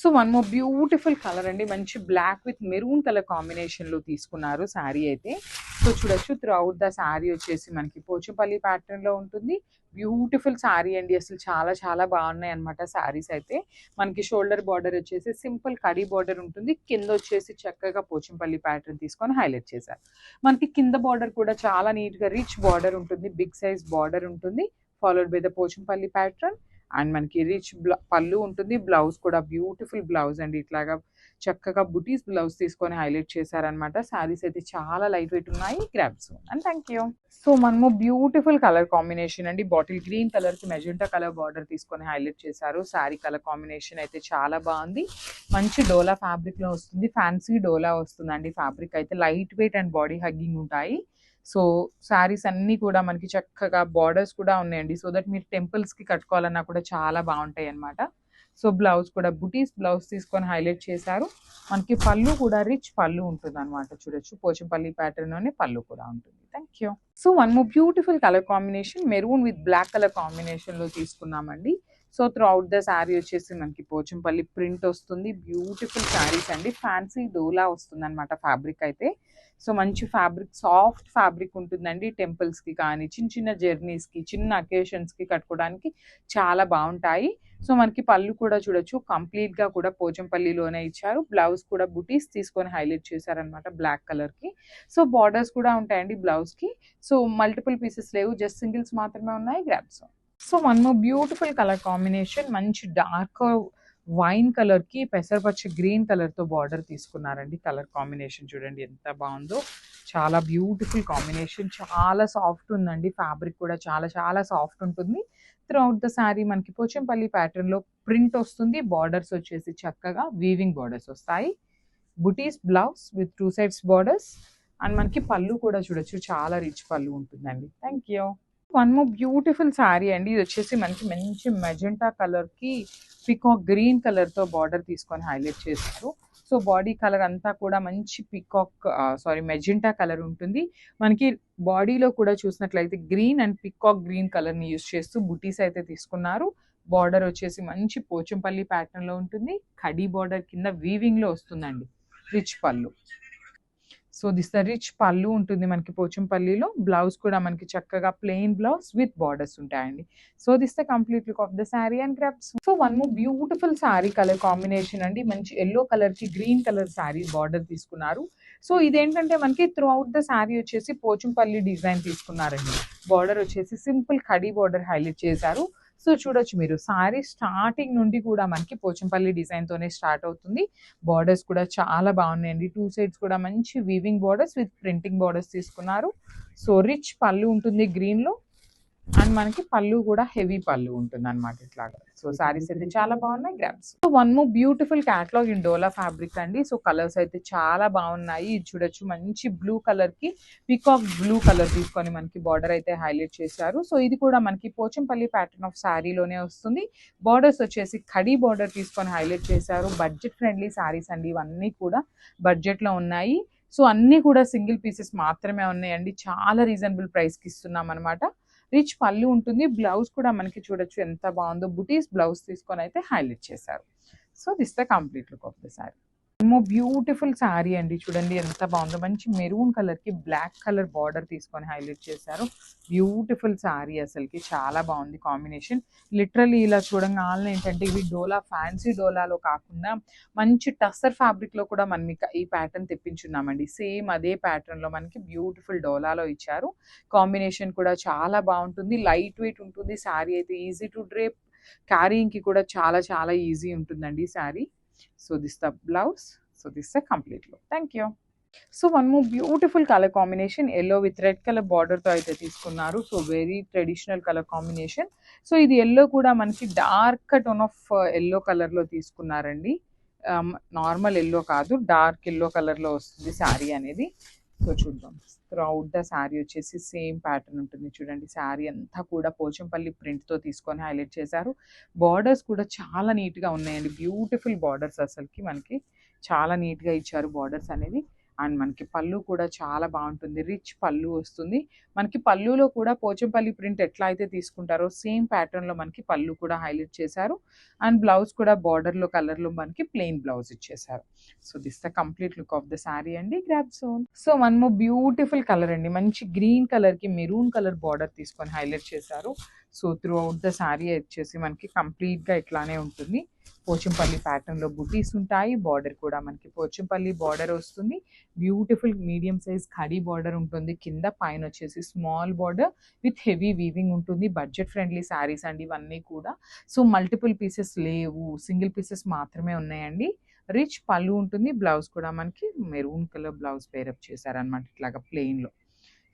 So one more beautiful colour అండి, మంచి black with maroon colour కాంబినేషన్లో తీసుకున్నారు శారీ అయితే. సో చూడొచ్చు త్రూ అవుట్ ద శారీ వచ్చేసి మనకి పోచంపల్లి ప్యాటర్న్లో ఉంటుంది. బ్యూటిఫుల్ శారీ అండి, అసలు చాలా చాలా బాగున్నాయి అనమాట శారీస్ అయితే. మనకి షోల్డర్ బార్డర్ వచ్చేసి సింపుల్ కడీ బార్డర్ ఉంటుంది, కింద వచ్చేసి చక్కగా పోచంపల్లి ప్యాటర్న్ తీసుకొని హైలైట్ చేశారు. మనకి కింద బార్డర్ కూడా చాలా నీట్గా రిచ్ బార్డర్ ఉంటుంది, బిగ్ సైజ్ బార్డర్ ఉంటుంది, followed by the Pochampally pattern. And మనకి రిచ్ పళ్ళు ఉంటుంది, బ్లౌజ్ కూడా బ్యూటిఫుల్ బ్లౌజ్ అండి, ఇట్లాగా చక్కగా బుటీస్ బ్లౌజ్ తీసుకొని హైలైట్ చేశారనమాట. శారీస్ అయితే చాలా లైట్ వెయిట్ ఉన్నాయి. Grabs and thank you. So మనము బ్యూటిఫుల్ కలర్ కాంబినేషన్ అండి, బాటిల్ గ్రీన్ కలర్ కి మెజెంటా కలర్ బార్డర్ తీసుకొని హైలైట్ చేశారు. శారీ కలర్ కాంబినేషన్ అయితే చాలా బాగుంది. మంచి డోలా ఫ్యాబ్రిక్ లో వస్తుంది, ఫ్యాన్సీ డోలా వస్తుందండి. ఫ్యాబ్రిక్ అయితే light weight and body hugging ఉంటాయి. సో శారీస్ అన్నీ కూడా మనకి చక్కగా బార్డర్స్ కూడా ఉన్నాయండి, సో దట్ మీరు టెంపుల్స్కి కట్టుకోవాలన్నా కూడా చాలా బాగుంటాయి అన్నమాట. సో బ్లౌజ్ కూడా బుటీస్ బ్లౌజ్ తీసుకొని హైలైట్ చేశారు. మనకి పళ్ళు కూడా రిచ్ పళ్ళు ఉంటుంది అనమాట. చూడొచ్చు పోచంపల్లి ప్యాటర్న్లోనే పళ్ళు కూడా ఉంటుంది. Thank you. So one more beautiful colour combination, maroon with black colour కాంబినేషన్లో తీసుకున్నామండి. So throughout the sari వచ్చేసి మనకి పోచంపల్లి ప్రింట్ వస్తుంది. బ్యూటిఫుల్ శారీస్ అండి, ఫ్యాన్సీ డోలా వస్తుంది అనమాట ఫ్యాబ్రిక్ అయితే. సో మంచి ఫ్యాబ్రిక్, సాఫ్ట్ ఫ్యాబ్రిక్ ఉంటుందండి. టెంపుల్స్కి కానీ చిన్న చిన్న జర్నీస్కి చిన్న అకేషన్స్కి కట్టుకోవడానికి చాలా బాగుంటాయి. సో మనకి పళ్ళు కూడా చూడొచ్చు కంప్లీట్గా కూడా పోచంపల్లిలోనే ఇచ్చారు. బ్లౌజ్ కూడా బుటీస్ తీసుకొని హైలైట్ చేశారనమాట బ్లాక్ కలర్కి. సో బార్డర్స్ కూడా ఉంటాయండి బ్లౌజ్కి. సో మల్టిపుల్ పీసెస్ లేవు, జస్ట్ సింగిల్స్ మాత్రమే ఉన్నాయి. Grabs. So one more beautiful colour combination, మంచి డార్క్ వైన్ కలర్ కి పెసరపచ్చ గ్రీన్ కలర్ తో బార్డర్ తీసుకున్నారండి. కలర్ కాంబినేషన్ చూడండి ఎంత బాగుందో, చాలా బ్యూటిఫుల్ కాంబినేషన్, చాలా సాఫ్ట్ ఉందండి. ఫ్యాబ్రిక్ కూడా చాలా చాలా సాఫ్ట్ ఉంటుంది. త్రూ అవుట్ ద శారీ మనకి పోచంపల్లి ప్యాటర్న్ లో ప్రింట్ వస్తుంది. బార్డర్స్ వచ్చేసి చక్కగా వీవింగ్ బార్డర్స్ వస్తాయి. బుటీస్ blouse with 2 sides borders. And మనకి పళ్ళు కూడా చూడొచ్చు చాలా రిచ్ పళ్ళు ఉంటుందండి. Thank you. One more beautiful sari అండి, ఇది వచ్చేసి మనకి మంచి మెజెంటా కలర్ కి పికాక్ గ్రీన్ కలర్ తో బార్డర్ తీసుకొని హైలైట్ చేస్తారు. సో బాడీ కలర్ అంతా కూడా మంచి పికాక్ మెజెంటా కలర్ ఉంటుంది. మనకి బాడీలో కూడా చూసినట్లయితే green and peacock green colour ని యూజ్ చేస్తూ బుటీస్ అయితే తీసుకున్నారు. బార్డర్ వచ్చేసి మంచి పోచంపల్లి ప్యాటర్న్ లో ఉంటుంది, కడీ బార్డర్ కింద వీవింగ్ లో వస్తుందండి, రిచ్ పళ్ళు. So this the rich pallu ఉంటుంది మనకి పోచంపల్లిలో. బ్లౌజ్ కూడా మనకి చక్కగా ప్లెయిన్ బ్లౌజ్ విత్ బార్డర్స్ ఉంటాయండి. So this the complete look of the sari and grabs. So one more beautiful sari colour combination అండి, మంచి ఎల్లో కలర్ కి గ్రీన్ కలర్ శారీ బార్డర్ తీసుకున్నారు. సో ఇదేంటంటే మనకి త్రూ అవుట్ ద శారీ వచ్చేసి పోచంపల్లి డిజైన్ తీసుకున్నారండి. బార్డర్ వచ్చేసి సింపుల్ కడీ బార్డర్ హైలైట్ చేశారు. సో చూడొచ్చు మీరు శారీ స్టార్టింగ్ నుండి కూడా మనకి పోచంపల్లి డిజైన్ తోనే స్టార్ట్ అవుతుంది. బార్డర్స్ కూడా చాలా బాగున్నాయండి, 2 సైడ్స్ కూడా మంచి weaving borders with printing borders తీసుకున్నారు. సో రిచ్ పళ్ళు ఉంటుంది గ్రీన్ లో, అండ్ మనకి పళ్ళు కూడా హెవీ పళ్ళు ఉంటుంది అనమాట ఇట్లాగా. సో సారీస్ అయితే చాలా బాగున్నాయి. Grabs. So one more beautiful catalogue in dola fabric అండి. సో కలర్స్ అయితే చాలా బాగున్నాయి. ఇది చూడొచ్చు మంచి బ్లూ కలర్ కి పికాక్ బ్లూ కలర్ తీసుకొని మనకి బార్డర్ అయితే హైలైట్ చేశారు. సో ఇది కూడా మనకి పోచంపల్లి ప్యాటర్న్ ఆఫ్ శారీలోనే వస్తుంది. బార్డర్స్ వచ్చేసి కడీ బార్డర్ తీసుకొని హైలైట్ చేశారు. బడ్జెట్ ఫ్రెండ్లీ శారీస్ అండి, ఇవన్నీ కూడా బడ్జెట్ లో ఉన్నాయి. సో అన్నీ కూడా సింగిల్ పీసెస్ మాత్రమే ఉన్నాయండి, చాలా రీజనబుల్ ప్రైస్ కి ఇస్తున్నాం అనమాట. రిచ్ పళ్ళు ఉంటుంది. బ్లౌజ్ కూడా మనకి చూడొచ్చు ఎంత బాగుందో, బుటీస్ బ్లౌజ్ తీసుకొని అయితే హైలైట్ చేశారు. So this the complete look of the sari. మో బ్యూటిఫుల్ శారీ అండి, చూడండి ఎంత బాగుందో, మంచి మెరూన్ కలర్ కి బ్లాక్ కలర్ బార్డర్ తీసుకొని హైలైట్ చేశారు. బ్యూటిఫుల్ శారీ, అసలుకి చాలా బాగుంది కాంబినేషన్. లిటరల్లీ ఇలా చూడంగానే ఏంటంటే ఇవి డోలా ఫ్యాన్సీ డోలాలో కాకుండా మంచి టస్సర్ ఫ్యాబ్రిక్ లో కూడా మనం ఈ ప్యాటర్న్ తెప్పించున్నామండి. సేమ్ అదే ప్యాటర్న్ లో మనకి బ్యూటిఫుల్ డోలాలో ఇచ్చారు. కాంబినేషన్ కూడా చాలా బాగుంటుంది, లైట్ వెయిట్ ఉంటుంది. శారీ అయితే ఈజీ టు డ్రేప్, క్యారీయింగ్ కి కూడా చాలా చాలా ఈజీ ఉంటుందండి sari. So this is the blouse. So this is the complete look. Thank you. So one more beautiful colour combination, yellow with red colour border తో అయితే తీసుకున్నారు. So very traditional colour combination. So ఇది yellow కూడా మనకి dark tone of yellow colour లో తీసుకున్నారండి. Normal yellow కాదు, dark yellow colour లో వస్తుంది శారీ అనేది. సో చూద్దాం. త్రూఅవుట్ ద శారీ వచ్చేసి సేమ్ ప్యాటర్న్ ఉంటుంది. చూడండి శారీ అంతా కూడా పోచంపల్లి ప్రింట్ తో తీసుకొని హైలైట్ చేశారు. బార్డర్స్ కూడా చాలా నీట్ గా ఉన్నాయండి, బ్యూటిఫుల్ బార్డర్స్, అసలుకి మనకి చాలా నీట్ గా ఇచ్చారు బార్డర్స్ అనేది. అండ్ మనకి పళ్ళు కూడా చాలా బాగుంటుంది, రిచ్ పళ్ళు వస్తుంది. మనకి పళ్ళులో కూడా పోచంపల్లి ప్రింట్ ఎట్లా అయితే తీసుకుంటారో సేమ్ ప్యాటర్న్లో మనకి పళ్ళు కూడా హైలైట్ చేశారు. అండ్ బ్లౌజ్ కూడా బార్డర్లో కలర్లో మనకి ప్లెయిన్ బ్లౌజ్ ఇచ్చేసారు. So this the complete look of the sari అండి. గ్రాప్ జోన్. సో మనము బ్యూటిఫుల్ కలర్ అండి, మంచి గ్రీన్ కలర్కి మెరూన్ కలర్ బార్డర్ తీసుకొని హైలైట్ చేశారు. So throughout the sari వచ్చేసి మనకి కంప్లీట్గా ఇట్లానే ఉంటుంది. పోచంపల్లి ప్యాటర్న్లో బుటీస్ ఉంటాయి, బార్డర్ కూడా మనకి పోచంపల్లి బార్డర్ వస్తుంది. Beautiful medium size khadi border ఉంటుంది, కింద పైన వచ్చేసి small border with heavy weaving ఉంటుంది. బడ్జెట్ ఫ్రెండ్లీ శారీస్ అండి ఇవన్నీ కూడా. సో మల్టిపుల్ పీసెస్ లేవు, సింగిల్ పీసెస్ మాత్రమే ఉన్నాయండి. రిచ్ పళ్ళు ఉంటుంది, బ్లౌజ్ కూడా మనకి మెరూన్ కలర్ బ్లౌజ్ పేరప్ చేశారనమాట ఇట్లాగా ప్లెయిన్లో.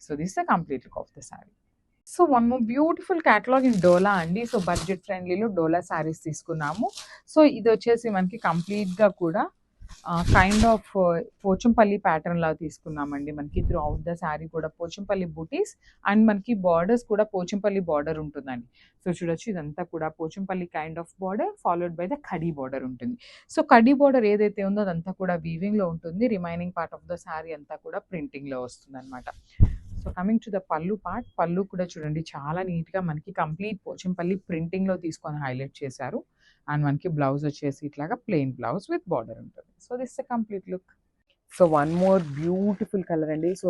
So this the complete look of the sari. So one more beautiful catalogue in Dola అండి. సో బడ్జెట్ ఫ్రెండ్లీలో డోలా శారీస్ తీసుకున్నాము. సో ఇది వచ్చేసి మనకి కంప్లీట్గా కూడా కైండ్ ఆఫ్ పోచంపల్లి ప్యాటర్న్ లాగా తీసుకున్నామండి. మనకి త్రూ అవుట్ ద శారీ కూడా పోచంపల్లి బూటీస్ అండ్ మనకి బార్డర్స్ కూడా పోచంపల్లి బార్డర్ ఉంటుందండి. సో చూడొచ్చు, ఇదంతా కూడా Pochampally kind of border followed by the kadi border ఉంటుంది. సో కడీ బార్డర్ ఏదైతే ఉందో అదంతా కూడా వీవింగ్లో ఉంటుంది, remaining part of the sari అంతా కూడా ప్రింటింగ్లో వస్తుంది అనమాట. So coming to the pallu part, pallu కూడా చూడండి చాలా నీట్గా మనకి కంప్లీట్ పోచంపల్లి ప్రింటింగ్లో తీసుకొని హైలైట్ చేశారు. అండ్ మనకి బ్లౌజ్ వచ్చేసి ఇట్లాగా ప్లెయిన్ బ్లౌజ్ విత్ బార్డర్ ఉంటుంది. So this the complete look. So one more beautiful colour అండి. సో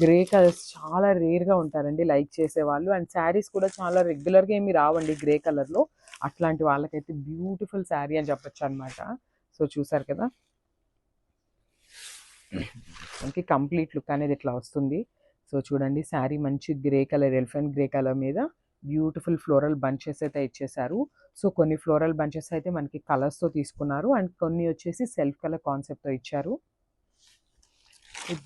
గ్రే కలర్స్ చాలా రేర్గా ఉంటారండి లైక్ చేసేవాళ్ళు. అండ్ శారీస్ కూడా చాలా రెగ్యులర్గా ఏమి రావండి గ్రే కలర్లో. అట్లాంటి వాళ్ళకైతే బ్యూటిఫుల్ శారీ అని చెప్పొచ్చు అనమాట. సో చూసారు కదా, మనకి కంప్లీట్ లుక్ అనేది ఇట్లా వస్తుంది. సో చూడండి, శారీ మంచి grey colour, elephant grey colour మీద బ్యూటిఫుల్ ఫ్లోరల్ బంచెస్ అయితే ఇచ్చేసారు. సో కొన్ని ఫ్లోరల్ బంచెస్ అయితే మనకి కలర్స్తో తీసుకున్నారు అండ్ కొన్ని వచ్చేసి సెల్ఫ్ కలర్ కాన్సెప్ట్తో ఇచ్చారు.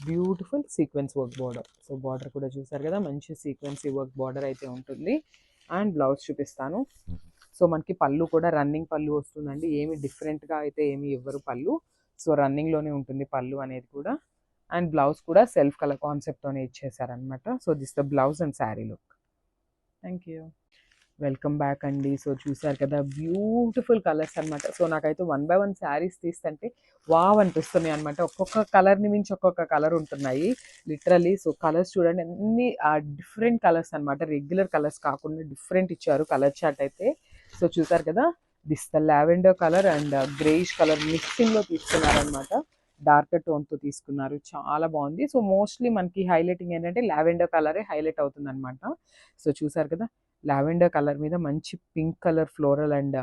Beautiful sequence work border. So border కూడా చూసారు కదా, మంచి సీక్వెన్సీ వర్క్ బార్డర్ అయితే ఉంటుంది. అండ్ బ్లౌజ్ చూపిస్తాను. సో మనకి పళ్ళు కూడా రన్నింగ్ పళ్ళు వస్తుందండి, ఏమి డిఫరెంట్గా అయితే ఏమి ఇవ్వరు పళ్ళు. సో రన్నింగ్లోనే ఉంటుంది పళ్ళు అనేది కూడా. అండ్ బ్లౌజ్ కూడా సెల్ఫ్ కలర్ కాన్సెప్ట్తోనే ఇచ్చేసారనమాట. So this the blouse and sari look. Thank you. Welcome back అండి. సో చూసారు కదా, బ్యూటిఫుల్ కలర్స్ అనమాట. సో నాకైతే 1 by 1 శారీస్ తీస్తుంటే వావ్ అనిపిస్తున్నాయి అనమాట. ఒక్కొక్క కలర్ని మించి ఒక్కొక్క కలర్ ఉంటున్నాయి లిటరలీ. సో కలర్స్ చూడండి, అన్ని డిఫరెంట్ కలర్స్ అనమాట, రెగ్యులర్ కలర్స్ కాకుండా డిఫరెంట్ ఇచ్చారు కలర్ చార్ట్ అయితే. సో చూసారు కదా, this the lavender colour and greyish colour మిక్సింగ్లో తీసుకున్నారనమాట. డార్కర్ టోన్తో తీసుకున్నారు, చాలా బాగుంది. సో మోస్ట్లీ మనకి హైలైటింగ్ ఏంటంటే లావెండర్ కలరే హైలైట్ అవుతుంది అనమాట. సో చూసారు కదా, లావెండర్ కలర్ మీద మంచి పింక్ కలర్ ఫ్లోరల్ అండ్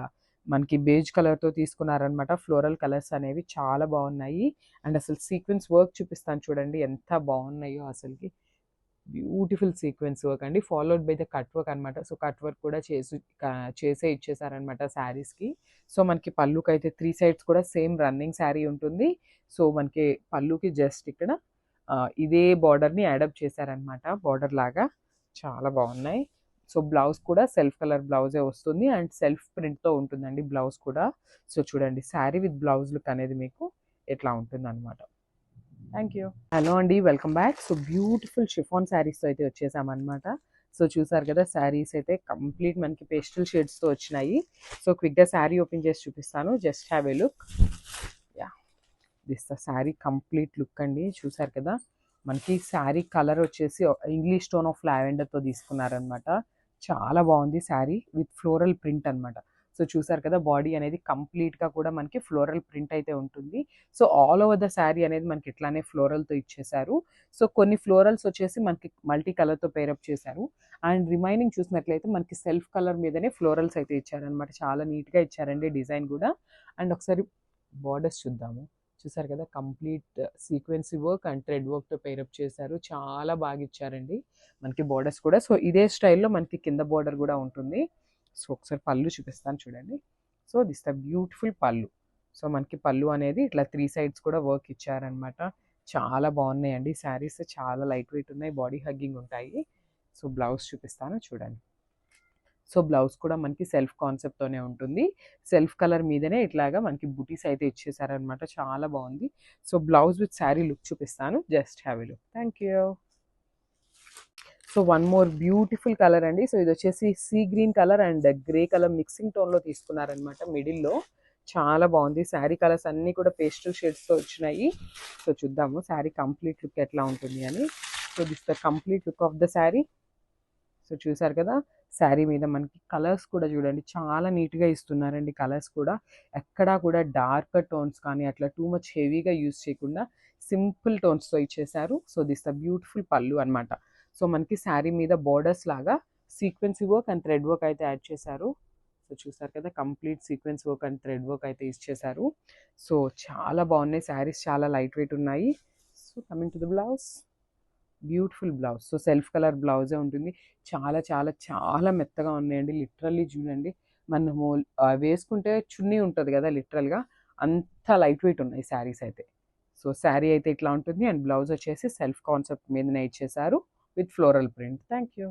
మనకి బేజ్ కలర్తో తీసుకున్నారనమాట. ఫ్లోరల్ కలర్స్ అనేవి చాలా బాగున్నాయి. అండ్ అసలు సీక్వెన్స్ వర్క్ చూపిస్తాను చూడండి, ఎంత బాగున్నాయో అసలుకి. బ్యూటిఫుల్ సీక్వెన్స్ వర్క్ అండి, followed by the cut work అనమాట. సో కట్ వర్క్ కూడా చేసే ఇచ్చేసారనమాట శారీస్కి. సో మనకి పళ్ళుకి అయితే 3 sides కూడా సేమ్ రన్నింగ్ శారీ ఉంటుంది. సో మనకి పళ్ళుకి జస్ట్ ఇక్కడ ఇదే బార్డర్ని యాడప్ చేశారనమాట, బార్డర్ లాగా. చాలా బాగున్నాయి. సో బ్లౌజ్ కూడా సెల్ఫ్ కలర్ బ్లౌజే వస్తుంది అండ్ సెల్ఫ్ ప్రింట్తో ఉంటుందండి బ్లౌజ్ కూడా. సో చూడండి, శారీ విత్ బ్లౌజ్ లుక్ అనేది మీకు ఎట్లా ఉంటుంది అనమాట. Thank you. హలో అండి, welcome back. So beautiful chiffon శారీస్తో అయితే వచ్చేసామన్నమాట. సో చూసారు కదా, శారీస్ అయితే కంప్లీట్ మనకి పేస్టల్ షేడ్స్తో వచ్చినాయి. సో క్విక్గా శారీ ఓపెన్ చేసి చూపిస్తాను, just have a look. Yeah, this the sari complete look అండి. చూసారు కదా, మనకి శారీ కలర్ వచ్చేసి ఇంగ్లీష్ టోన్ ఆఫ్ లావెండర్తో తీసుకున్నారనమాట. చాలా బాగుంది శారీ విత్ ఫ్లోరల్ ప్రింట్ అనమాట. సో చూసారు కదా, బాడీ అనేది కంప్లీట్గా కూడా మనకి ఫ్లోరల్ ప్రింట్ అయితే ఉంటుంది. So all over the sari అనేది మనకి ఇట్లానే ఫ్లోరల్తో ఇచ్చేసారు. సో కొన్ని ఫ్లోరల్స్ వచ్చేసి మనకి మల్టీ కలర్తో పేరప్ చేశారు. అండ్ రిమైనింగ్ చూసినట్లయితే మనకి సెల్ఫ్ కలర్ మీదనే ఫ్లోరల్స్ అయితే ఇచ్చారనమాట. చాలా నీట్గా ఇచ్చారండి డిజైన్ కూడా. అండ్ ఒకసారి బార్డర్స్ చూద్దాము. చూసారు కదా, కంప్లీట్ సీక్వెన్సీ వర్క్ అండ్ థ్రెడ్ వర్క్తో పేరప్ చేశారు. చాలా బాగా ఇచ్చారండి మనకి బార్డర్స్ కూడా. సో ఇదే స్టైల్లో మనకి కింద బార్డర్ కూడా ఉంటుంది. సో ఒకసారి పళ్ళు చూపిస్తాను చూడండి. సో దిస్ ద బ్యూటిఫుల్ పళ్ళు. సో మనకి పళ్ళు అనేది ఇట్లా 3 sides కూడా వర్క్ ఇచ్చారనమాట. చాలా బాగున్నాయండి శారీస్, చాలా లైట్ వెయిట్ ఉన్నాయి, బాడీ హగ్గింగ్ ఉంటాయి. సో బ్లౌజ్ చూపిస్తాను చూడండి. సో బ్లౌజ్ కూడా మనకి సెల్ఫ్ కాన్సెప్ట్తోనే ఉంటుంది. సెల్ఫ్ కలర్ మీదనే ఇట్లాగా మనకి బుటీస్ అయితే ఇచ్చేసారనమాట. చాలా బాగుంది. So blouse with sari look చూపిస్తాను, just have a look. Thank you. So one more beautiful colour అండి. సో ఇది వచ్చేసి sea green colour and grey colour mixing టోన్లో తీసుకున్నారనమాట మిడిల్లో. చాలా బాగుంది. శారీ కలర్స్ అన్నీ కూడా పేస్టల్ షేడ్స్తో వచ్చినాయి. సో చూద్దాము శారీ కంప్లీట్ లుక్ ఎట్లా ఉంటుంది అని. So this the complete look of the sari. So చూసారు కదా, శారీ మీద మనకి కలర్స్ కూడా చూడండి చాలా నీట్గా ఇస్తున్నారండి. కలర్స్ కూడా ఎక్కడా కూడా డార్క్ టోన్స్ కానీ అట్లా టూ మచ్ హెవీగా యూస్ చేయకుండా సింపుల్ టోన్స్తో ఇచ్చేసారు. సో దిస్ ద బ్యూటిఫుల్ పళ్ళు అనమాట. సో మనకి శారీ మీద బోర్డర్స్ లాగా sequence work and thread work అయితే యాడ్ చేశారు. సో చూసారు కదా, complete sequence work and thread work అయితే ఇచ్చేసారు. సో చాలా బాగున్నాయి శారీస్, చాలా లైట్ వెయిట్ ఉన్నాయి. So coming to the blouse, beautiful blouse. So self colour బ్లౌజే ఉంటుంది. చాలా చాలా చాలా మెత్తగా ఉన్నాయండి. లిటరల్లీ చూడండి, మనము వేసుకుంటే చున్నీ ఉంటుంది కదా లిటరల్గా, అంత లైట్ వెయిట్ ఉన్నాయి శారీస్ అయితే. సో శారీ అయితే ఇట్లా ఉంటుంది అండ్ బ్లౌజ్ వచ్చేసి సెల్ఫ్ కాన్సెప్ట్ మీదనే ఇచ్చేసారు with floral print. Thank you.